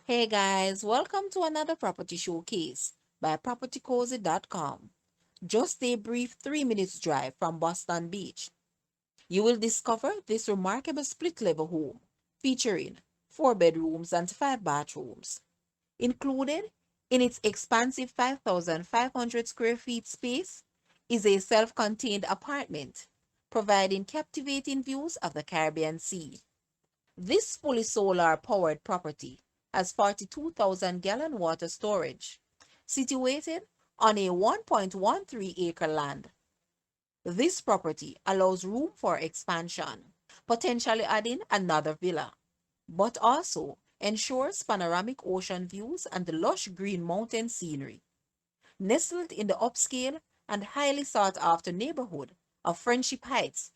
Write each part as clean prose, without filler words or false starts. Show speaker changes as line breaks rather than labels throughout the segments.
Hey guys, welcome to another property showcase by propertycozy.com. Just a brief 3 minutes drive from Boston Beach. You will discover this remarkable split level home featuring 4 bedrooms and 5 bathrooms. Included in its expansive 5,500 square feet space is a self contained apartment providing captivating views of the Caribbean Sea. This fully solar powered property has 42,000 gallon water storage, situated on a 1.13 acre land. This property allows room for expansion, potentially adding another villa, but also ensures panoramic ocean views and the lush green mountain scenery. Nestled in the upscale and highly sought after neighborhood of Friendship Heights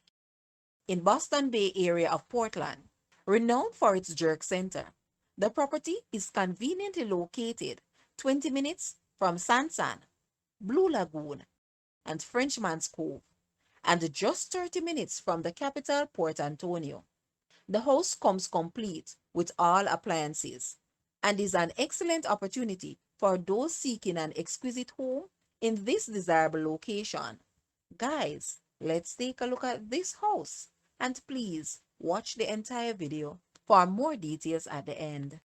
in Boston Bay area of Portland, renowned for its jerk center. The property is conveniently located 20 minutes from Sansan, Blue Lagoon, and Frenchman's Cove, and just 30 minutes from the capital, Port Antonio. The house comes complete with all appliances and is an excellent opportunity for those seeking an exquisite home in this desirable location. Guys, let's take a look at this house and please watch the entire video for more details at the end.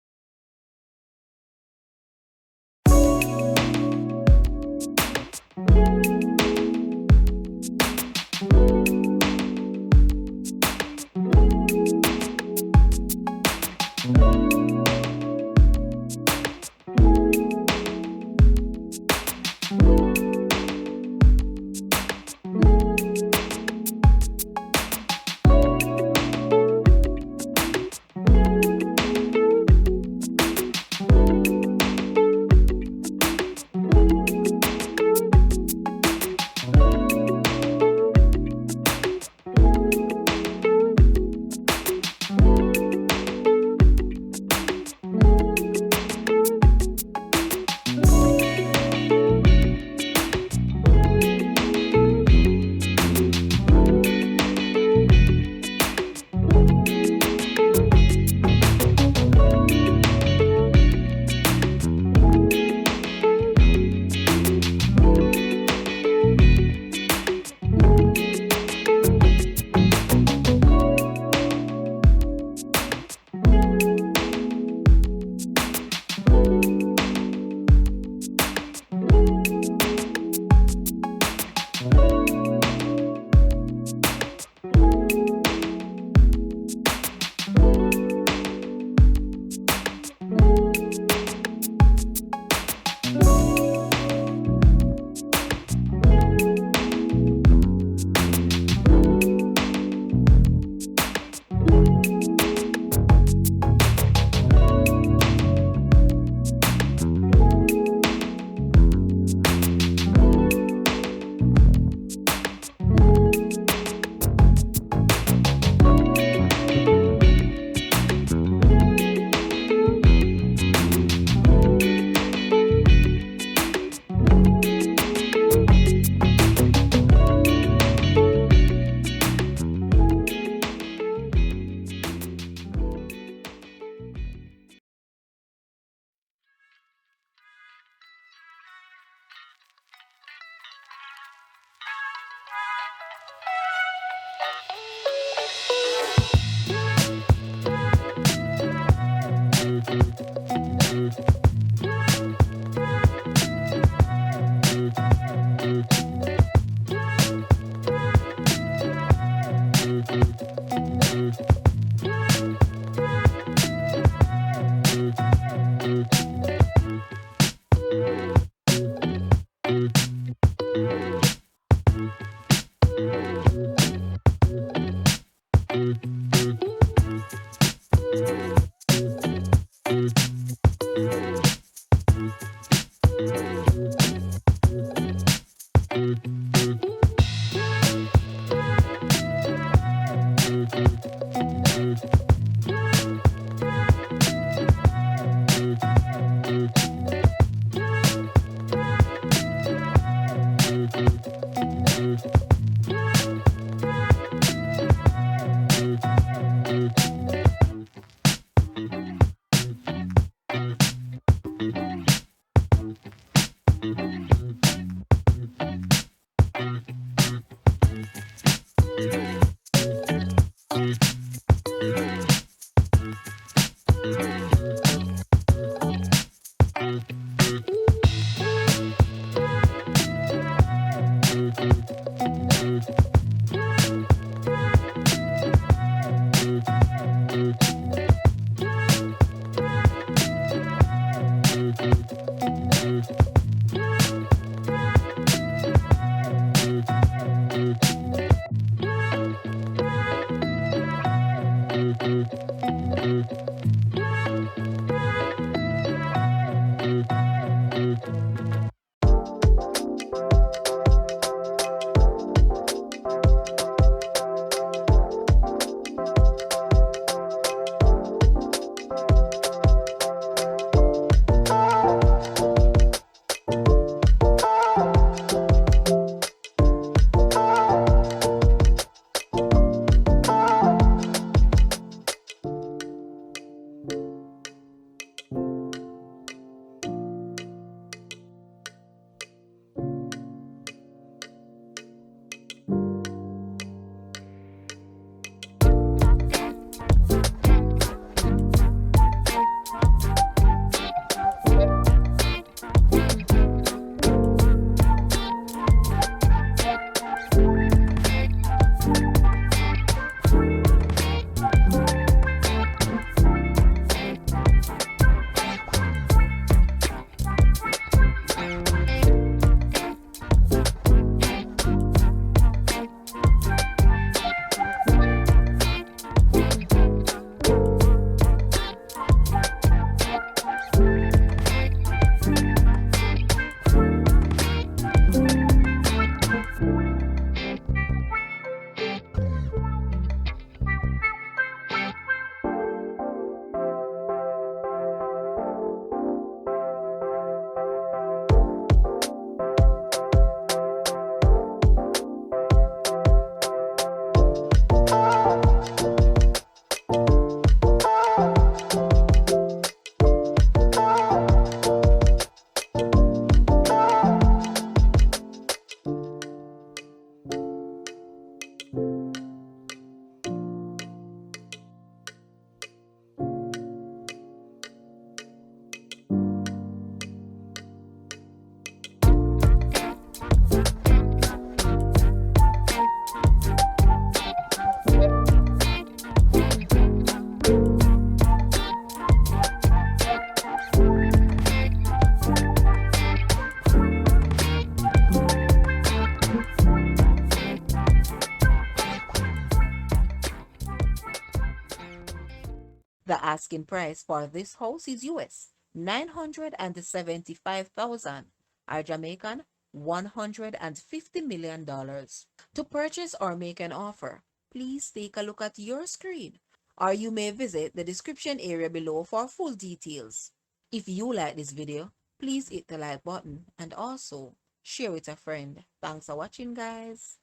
The asking price for this house is US 975,000 or Jamaican $150 million. To purchase or make an offer, please take a look at your screen or you may visit the description area below for full details. If you like this video, please hit the like button and also share with a friend. Thanks for watching, guys.